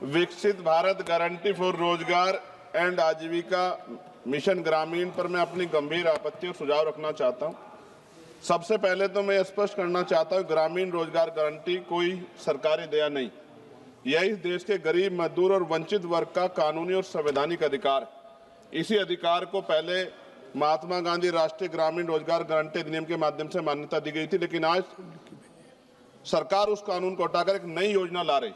विकसित Bharat guarantee for रोजगार and आजीविका मिशन ग्रामीण पर मैं अपनी गंभीर आपत्ति और सुझाव रखना चाहता हूं। सबसे पहले तो मैं स्पष्ट करना चाहता हूं, ग्रामीण रोजगार गारंटी कोई सरकारी दया नहीं, यह इस देश के गरीब, मजदूर और वंचित वर्ग का कानूनी और संवैधानिक अधिकार है। इसी अधिकार को पहले महात्मा गांधी राष्ट्रीय ग्रामीण रोजगार गारंटी अधिनियम के माध्यम से मान्यता दी गई थी, लेकिन आज सरकार उस कानून को हटाकर एक नई योजना ला रही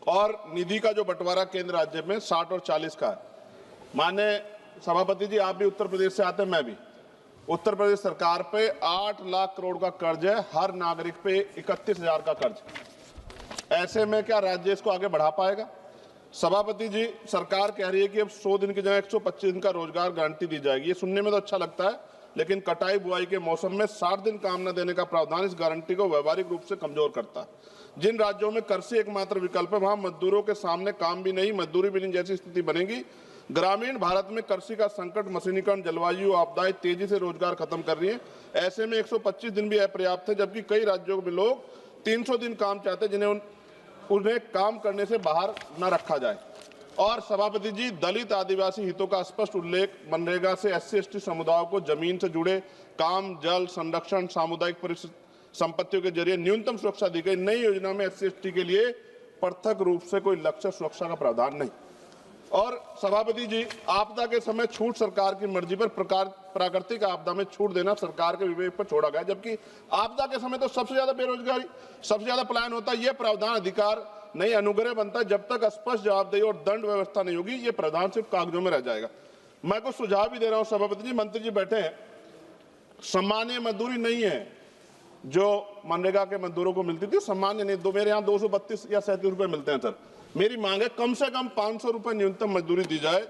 और निधि का जो बंटवारा केंद्र राज्य में 60 और 40 का है। माननीय सभापति जी, आप भी उत्तर प्रदेश से आते हैं, मैं भी। उत्तर प्रदेश सरकार पे 8 लाख करोड़ का कर्ज है, हर नागरिक पे 31,000 का कर्ज। ऐसे में क्या राज्य इसको आगे बढ़ा पाएगा? सभापति जी, सरकार कह रही है कि अब 100 दिन की जगह 125 दिन का रोजगार गारंटी दी जाएगी। ये सुनने में तो अच्छा लगता है, लेकिन कटाई बुआई के मौसम में 60 दिन काम न देने का प्रावधान इस गारंटी को व्यवहारिक रूप से कमजोर करता है। जिन राज्यों में कृषि एकमात्र विकल्प है, वहां मजदूरों के सामने काम भी नहीं, मजदूरी भी नहीं जैसी स्थिति बनेगी। ग्रामीण भारत में कृषि का संकट, मशीनीकरण, जलवायु आपदाएं तेजी से रोजगार खत्म कर रही है। ऐसे में 125 दिन भी अपर्याप्त है, जबकि कई राज्यों में लोग 300 दिन काम चाहते हैं, जिन्हें उन्हें काम करने से बाहर न रखा जाए। और सभापति जी, दलित आदिवासी हितों का स्पष्ट उल्लेख, मनरेगा से SC/ST समुदायों को जमीन से जुड़े काम, जल संरक्षण, सामुदायिक संपत्तियों के जरिए न्यूनतम सुरक्षा दी गई। नई योजना में SC/ST के लिए पृथक रूप से कोई लक्ष्य सुरक्षा का प्रावधान नहीं। और सभापति जी, आपदा के समय छूट सरकार की मर्जी पर, प्राकृतिक आपदा में छूट देना सरकार के विवेक पर छोड़ा गया, जबकि आपदा के समय तो सबसे ज्यादा बेरोजगारी, सबसे ज्यादा पलायन होता है। यह प्रावधान अधिकार नहीं, अनुग्रह बनता है। जब तक स्पष्ट जवाबदेही और दंड व्यवस्था नहीं होगी, ये प्रावधान सिर्फ कागजों में रह जाएगा। मैं कुछ सुझाव भी दे रहा हूं सभापति जी, मंत्री जी बैठे हैं। सामान्य मजदूरी नहीं है जो मनरेगा के मजदूरों को मिलती थी, सामान्य नहीं। मेरे यहाँ 232 या 37 रुपए मिलते हैं सर। मेरी मांग है कम से कम 500 रुपए न्यूनतम मजदूरी दी जाए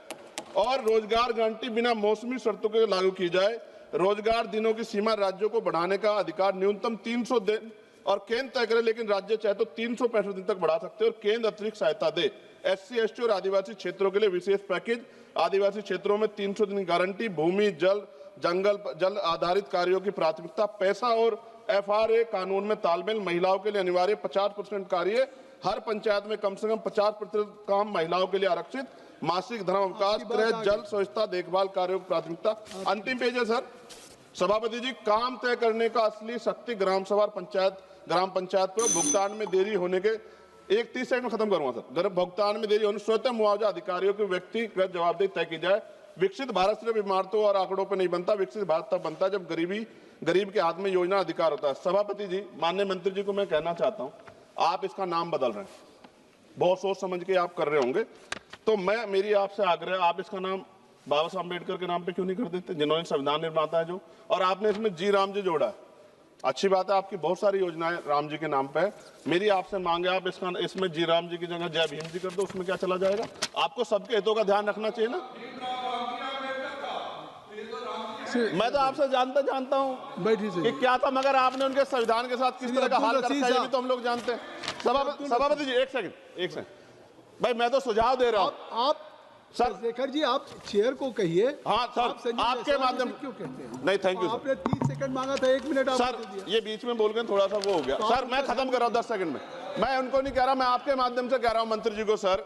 और रोजगार गारंटी बिना मौसमी शर्तों के लागू की जाए। रोजगार दिनों की सीमा राज्यों को बढ़ाने का अधिकार न्यूनतम 300 दिन और केंद्र तय करे, लेकिन राज्य चाहे तो 365 दिन तक बढ़ा सकते हैं और केंद्र अतिरिक्त सहायता दे। SC/ST और आदिवासी क्षेत्रों के लिए विशेष पैकेज, आदिवासी क्षेत्रों में 300 दिन गारंटी, भूमि, जल, जल आधारित कार्यों की प्राथमिकता, पैसा और FRA कानून में तालमेल, महिलाओं के लिए अनिवार्य 50% कार्य, हर पंचायत में कम से कम 50% काम महिलाओं के लिए आरक्षित, मासिक धर्म अवकाश, गृह, जल, स्वच्छता, देखभाल कार्यों की प्राथमिकता। अंतिम पेज है सर। सभापति जी, काम तय करने का असली शक्ति ग्राम सभा, ग्राम पंचायत पर भुगतान में देरी होने के 30 सेकंड में खत्म करूंगा सर। भुगतान में देरी होने स्वतः मुआवजा अधिकारियों की व्यक्तिगत जवाबदेही तय की जाए। विकसित भारत सिर्फ इमारतों और आंकड़ों पर नहीं बनता, विकसित भारत तब बनता है जब गरीब के हाथ में योजना अधिकार होता है। सभापति जी, माननीय मंत्री जी को मैं कहना चाहता हूँ, आप इसका नाम बदल रहे हैं, बहुत सोच समझ के आप कर रहे होंगे, तो मेरी आपसे आग्रह, आप इसका नाम बाबा साहब अम्बेडकर के नाम पे क्यों नहीं कर देते, जिन्होंने संविधान निर्माता है जो, और आपने इसमें जी राम जी जोड़ा है। अच्छी बात है, आपकी बहुत सारी योजनाएं राम जी के नाम पे है। मेरी आपसे मांग है, आप इसमें जी राम जी की जगह जय भीम जी कर दो, उसमें क्या चला जाएगा? आपको सबके हितों का ध्यान रखना चाहिए ना। मैं तो आपसे जानता हूँ कि क्या था, मगर आपने उनके संविधान के साथ किस तरह का हाल कर रखा है, ये भी तो हम लोग जानते हैं। सभापति जी, एक सेकंड भाई, मैं तो सुझाव दे रहा हूँ। आप सर शेखर जी, आप चेयर को कहिए। हाँ सर, आपके माध्यम क्यों कहते हैं? नहीं, थैंक यू। आपने 30 सेकंड मांगा था, 1 मिनट सर, ये बीच में बोल गए, थोड़ा सा वो हो गया। सर मैं खत्म कर रहा हूँ 10 सेकंड में। मैं उनको नहीं कह रहा, मैं आपके माध्यम से कह रहा हूँ मंत्री जी को, सर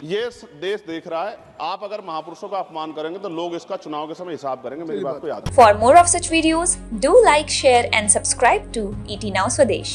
ये देश देख रहा है, आप अगर महापुरुषों का अपमान करेंगे तो लोग इसका चुनाव के समय हिसाब करेंगे। मेरी बात को याद रखिए। For more of such videos, do like, share and subscribe to ET Now Swadesh.